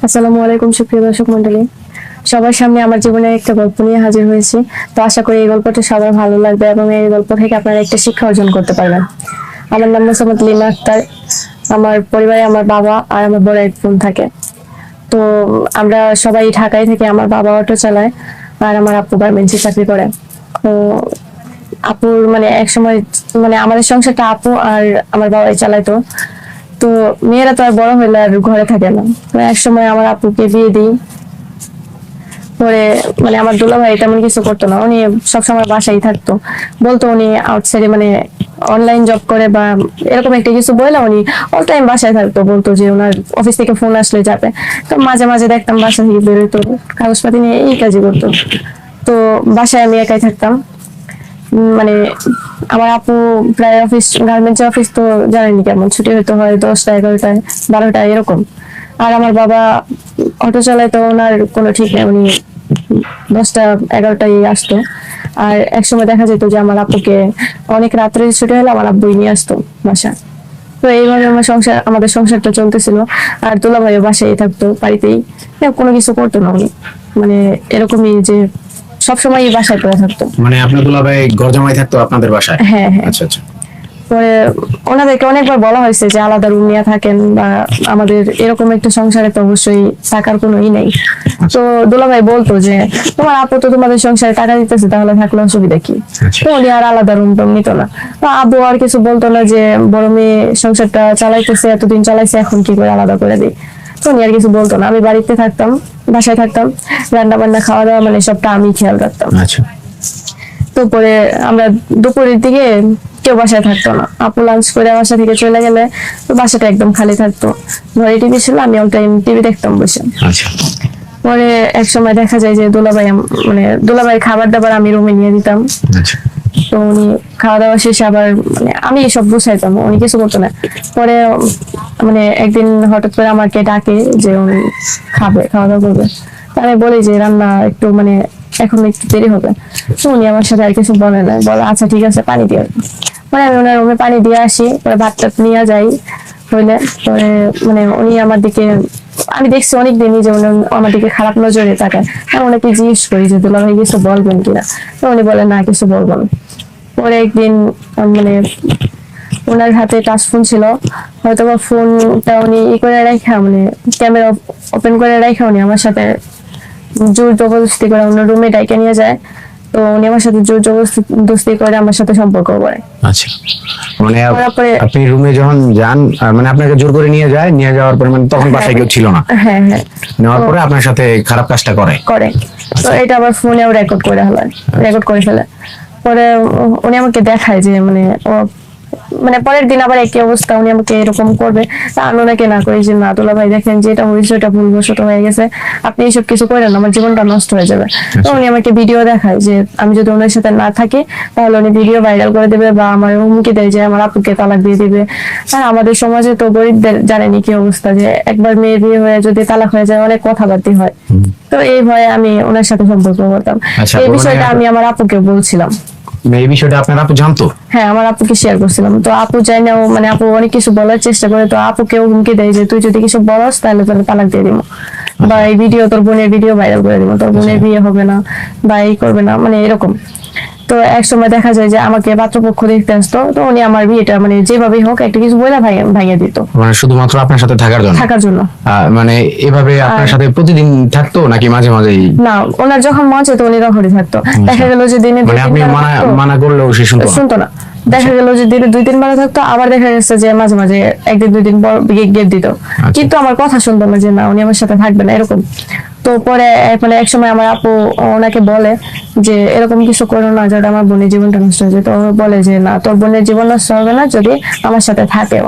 আসসালামু আলাইকুম সুপ্রিয় দর্শক মন্ডলী, সবার সামনে আমার জীবনের একটা গল্প নিয়ে হাজির হয়েছি। তো আশা করি এই গল্পটা সবার ভালো লাগবে এবং এই গল্প থেকে আপনারা একটা শিক্ষা অর্জন করতে পারবেন। আমার নাম মোসাম্মদ লিমা আক্তার। আমার পরিবারে আমার বাবা আর আমার বড় এক বোন থাকে। তো আমরা সবাই ঢাকায় থাকি। আমার বাবা অটো চালায় আর আমার আপু গার্মেন্টসে চাকরি করে। তো আপুর মানে এক সময় মানে আমাদের সংসারটা আপু আর আমার বাবাই চালাইতো। তো মেয়েরা তো আর বড় হইলে আর ঘরে থাকে না। তো এক সময় আমার আপুকে বিয়ে দিই। পরে মানে আমার দুলা ভাই তেমন কিছু করতো না, উনি সবসময় বাসায় থাকতো। বলতো উনি আউটসাইডে মানে অনলাইন জব করে বা এরকম একটা কিছু বললে উনি অল টাইম বাসায় থাকতো। বলতো যে ওনার অফিস থেকে ফোন আসলে যাবে। তো মাঝে মাঝে দেখতাম বাসা থেকে বেরোতো, কাগজপাতি নিয়ে এই কাজই করতো। তো বাসায় আমি একাই থাকতাম। মানে আমার আপু প্রায় অফিস গার্মেন্টস অফিস তো জানেনি কেমন ছুটি হইতে হয় 10টা 11টায় 12টায় এরকম। আর আমার বাবা অটো চালায়, তো ওনার কোনো ঠিক নেই, উনি 10টা 11টায় আসতো। আর একসময় দেখা যেত যে আমার আপুকে অনেক রাত্রে ছুটি হলে আমার আব্বুই নিয়ে আসতো বাসা। তো এইভাবে আমাদের সংসারটা চলতেছিল। আর দুলাভাইও বাসায় থাকতো বাড়িতেই, কোনো কিছু করতো না উনি। মানে এরকমই যে সবসময় বাসায় পড়ে থাকতো। মানে আপনার দুলাভাই ঘর জামাই থাকতো আপনাদের বাসায়? হ্যাঁ হ্যাঁ। আচ্ছা আচ্ছা। পরে ওনাদেরকে অনেকবার বলা হয়েছে যে আলাদা রুম নিয়ে থাকেন বা আমাদের এরকম একটা সংসারে তো অবশ্যই টাকার কোনো ই নেই। তো দুলাভাই বলতো যে তোমার আপু তো তোমাদের সংসারে টাকা দিতেছে, তাহলে থাকলে অসুবিধা কি। তো উনি আর আলাদা রুম টুম নিত না। তো আব্বু আর কিছু বলতো না যে বড় মেয়ে সংসারটা চালাইতেছে, এতদিন চালাইছে, এখন কি করে আলাদা করে দিই। তো উনি আর কিছু বলতো না। আমি বাড়িতে থাকতাম, বাসায় থাকতাম, রান্না বান্না খাওয়া দাওয়া মানে সবটা আমি খেয়াল রাখতাম। আচ্ছা। তো পরে আমরা দুপুরের দিকে কেউ বাসায় থাকতো না। আপু লাঞ্চ করে বাসা থেকে চলে গেলে তো বাসাটা একদম খালি থাকতো। ঘরে টিভি ছিল, আমি অল টাইম টিভি দেখতাম বসে। আচ্ছা। পরে এক সময় দেখা যায় যে মানে দুলাভাই খাবার দাবার আমি রুমে নিয়ে দিতাম। আচ্ছা। তো উনি খাওয়া দাওয়া শেষে আবার মানে আমি সব গুছাইতাম, উনি কিছু করতো না। পরে মানে একদিন হঠাৎ করে আমাকে ডাকে যে উনি খাওয়া দাওয়া করবে। তো আমি বলি যে রান্না একটু মানে এখন একটু দেরি হবে। তো উনি আমার সাথে আর কিছু বলে না, বলে আচ্ছা ঠিক আছে পানি দিয়ে আসবো। পরে আমি ওনার রুমে পানি দিয়ে আসি, পরে ভাত টাত নিয়ে যাই হইলে। পরে মানে উনি আমার দিকে, আমি দেখছি অনেকদিনই যে উনি আমার দিকে খারাপ নজরে তাকায়। আমি ওনাকে জিজ্ঞেস করি যে দুলাভাই কিছু বলবেন কিনা। তো উনি বলে না কিছু বলবো না। পরে একদিন মানে ওনার হাতে টাচ ফোন ছিল, হয়তো বা ফোনটা উনি ই করে রাখা মানে ক্যামেরা ওপেন করে রাখা উনি আমার সাথে জোর জবরদস্তি করে ওনার রুমে ডাইকে নিয়ে যায়। তো উনি আমার সাথে জোর জবরদস্তি করে আমার সাথে সম্পর্ক করে। আচ্ছা। মানে তারপরে আপনি রুমে যখন যান মানে আপনাকে জোর করে নিয়ে যায়, নিয়ে যাওয়ার পরে মানে তখন বাসায় কেউ ছিল না? হ্যাঁ হ্যাঁ। নেওয়ার পরে আপনার সাথে খারাপ কাজটা করে? করে। তো এটা আবার ফোনেও রেকর্ড করে রেকর্ড করে ফেলে। পরে উনি আমাকে দেখায় যে মানে ও মানে পরের দিন আবার একই অবস্থা, উনি আমাকে এরকম করবে। তা আমি ওনাকে না করি যে না দুলাভাই দেখেন যে এটা হয়েছে, এটা ভুলবশত হয়ে গেছে, আপনি এইসব কিছু করেন না, আমার জীবনটা নষ্ট হয়ে যাবে। তো উনি আমাকে ভিডিও দেখায় যে আমি যদি ওনার সাথে না থাকি তাহলে উনি ভিডিও ভাইরাল করে দেবে বা আমার হুমকি দেয় যে আমার আপুকে তালাক দিয়ে দিবে। আর আমাদের সমাজে তো গরিবদের জানেনি কি অবস্থা, যে একবার মেয়ের বিয়ে হয়ে যদি তালাক হয়ে যায় অনেক কথাবার্তি হয়। তো এই ভয়ে আমি ওনার সাথে সম্পর্ক করতাম। এই বিষয়টা আমি আমার আপুকে বলছিলাম। এই বিষয়টা আপনার আপু জানতো? হ্যাঁ, আমার আপুকে শেয়ার করছিলাম। তো আপু চাই না, মানে আপু অনেক কিছু বলার চেষ্টা করে। তো আপুকেও হুমকি দেয় যে তুই যদি কিছু বলস তাহলে তোর তালাক দিয়ে দিব, বা এই ভিডিও তোর বোনের ভিডিও ভাইরাল করে দিব, তোর বোনের বিয়ে হবে না বা এই করবে না, মানে এরকম। তো এক সময় দেখা যায় যে আমাকে পাত্রপক্ষ দেখতে আসতো। তো উনি আমার বিয়েটা মানে যেভাবেই হোক একটা কিছু বলে ভাঙিয়ে দিত, মানে শুধুমাত্র আপনার সাথে থাকার জন্য? মানে এভাবে আপনার সাথে প্রতিদিন থাকতো নাকি মাঝে মাঝেই? না, ওনার যখন মন চাইতো উনি তখনই থাকতো। দেখা গেল যে দিনে মানে আপনি মানা করলেও সে শুনতো না? দেখা গেল যে দিনে 2-3 বার থাকতো, আবার দেখা গেছে যে মাঝে মাঝে একদিন 2 দিন পর গেট দিত। কিন্তু আমার কথা শুনতো না যে না উনি আমার সাথে থাকবে না এরকম। তো পরে মানে এক সময় আমার আপু ওনাকে বলে যে এরকম কিছু করো না যাতে আমার বোনের জীবনটা নষ্ট হয়ে যায়। তো বলে যে না তোর বোনের জীবন নষ্ট হবে না যদি আমার সাথে থাকে।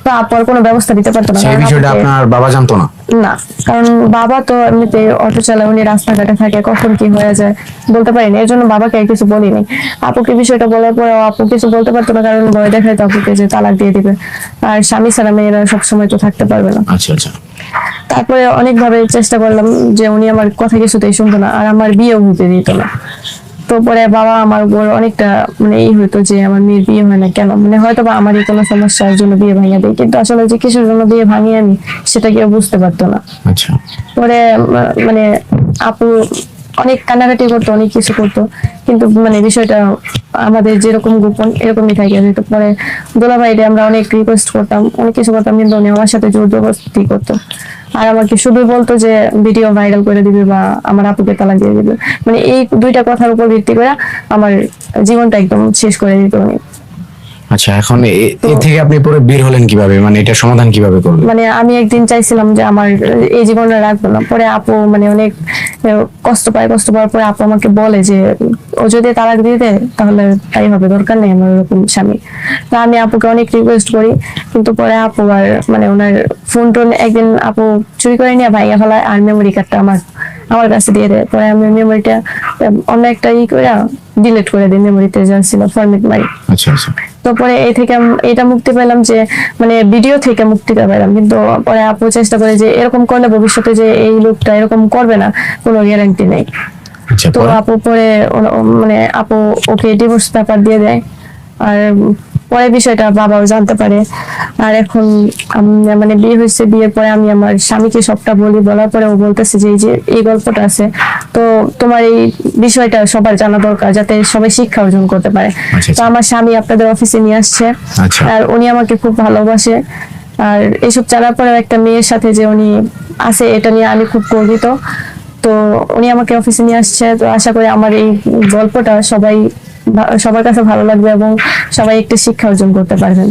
তো আপু আর কোনো ব্যবস্থা দিতে পারতো না। সেই বিষয়টা আপনার বাবা জানতো না? না, কারণ বাবা তো এমনিতে অটো চালায়, উনি রাস্তাঘাটে থাকে, কখন কি হয়ে যায় বলতে পারিনি, এর জন্য বাবাকে আর কিছু বলিনি। আপুকে বিষয়টা বলার পরে আপু কিছু বলতে পারতো না, কারণ ভয় দেখাইতো আপুকে যে তালাক দিয়ে দিবে। আর স্বামী ছাড়া মেয়েরা সবসময় তো থাকতে পারবে না। আচ্ছা আচ্ছা। তারপরে অনেকভাবে চেষ্টা করলাম যে উনি আমার কথা কিছুতেই শুনতো না, আর আমার বিয়েও হতে দিত না। তো পরে বাবা আমার উপর অনেকটা মানে এই হইতো যে আমার মেয়ের বিয়ে হয় না কেন, মানে হয়তো বা আমারই কোনো সমস্যার জন্য বিয়ে ভাঙিয়ে দেয়, কিন্তু আসলে যে কিসের জন্য বিয়ে ভাঙিয়ে আমি সেটা কেউ বুঝতে পারতো না। আচ্ছা। পরে মানে আপু অনেক কান্নাকাটি করতো, অনেক কিছু করতো, কিন্তু মানে বিষয়টা আমাদের যেরকম গোপন এরকমই থাকে যেত। পরে দোলাভাইরে আমরা অনেক রিকোয়েস্ট করতাম, অনেক কিছু করতাম, কিন্তু উনি আমার সাথে জোর জবরদস্তি করতো। আর আমাকে শুধু বলতো যে ভিডিও ভাইরাল করে দিবে বা আমার আপুকে তালাক দিয়ে দিবে, মানে এই দুইটা কথার উপর ভিত্তি করে আমার জীবনটা একদম শেষ করে দিত উনি। আচ্ছা, এখন এ থেকে আপনি পরে বের হলেন কিভাবে, মানে এটা সমাধান কিভাবে করলেন? মানে আমি একদিন চাইছিলাম যে আমার এই জীবনে রাখবো না, পরে আপু মানে অনেক কষ্ট পায়, কষ্ট পাওয়ার পরে আপু আমাকে বলে যে ও যদি তালাক দিয়ে দেয় তাহলে তাই হবে, দরকার নেই আমার এরকম স্বামী। তা আমি আপুকে অনেক রিকোয়েস্ট করি, কিন্তু পরে আপু আর মানে ওনার ফোন টোন একদিন আপু চুরি করে নিয়ে ভাইয়া ফেলায়, আর মেমোরি কার্ডটা আমার আমার কাছে দিয়ে দেয়। পরে আমি মেমোরিটা অন্য একটা করে ডিলিট করে দিই, মেমোরিতে যা ছিল ফরম্যাট মারি। আচ্ছা আচ্ছা। তো পরে এই থেকে এটা মুক্তি পেলাম যে মানে ভিডিও থেকে মুক্তিটা পেলাম, কিন্তু পরে আপু চেষ্টা করে যে এরকম করলে ভবিষ্যতে যে এই লোকটা এরকম করবে না কোনো গ্যারান্টি নেই। আচ্ছা, তো পরে? আপু পরে মানে আপু ওকে ডিভোর্স পেপার দিয়ে দেয়। আর পরে বিষয়টা বাবাও জানতে পারে। আর এখন মানে বিয়ে হয়েছে, বিয়ের পরে আমি আমার স্বামীকে সবটা বলি, বলার পরে ও বলতেছে যে এই যে এই গল্পটা আছে, তো তোমার এই বিষয়টা সবার জানা দরকার যাতে সবাই শিক্ষা অর্জন করতে পারে। আচ্ছা, তো আমার স্বামী আপনাদের অফিসে নিয়ে আসছে, আচ্ছা। আর উনি আমাকে খুব ভালোবাসে। আর এইসব জানার পরে একটা মেয়ের সাথে যে উনি আছে এটা নিয়ে আমি খুব গর্বিত। তো উনি আমাকে অফিসে নিয়ে আসছে, তো আশা করি আমার এই গল্পটা সবার কাছে ভালো লাগবে এবং সবাই একটা শিক্ষা অর্জন করতে পারবেন।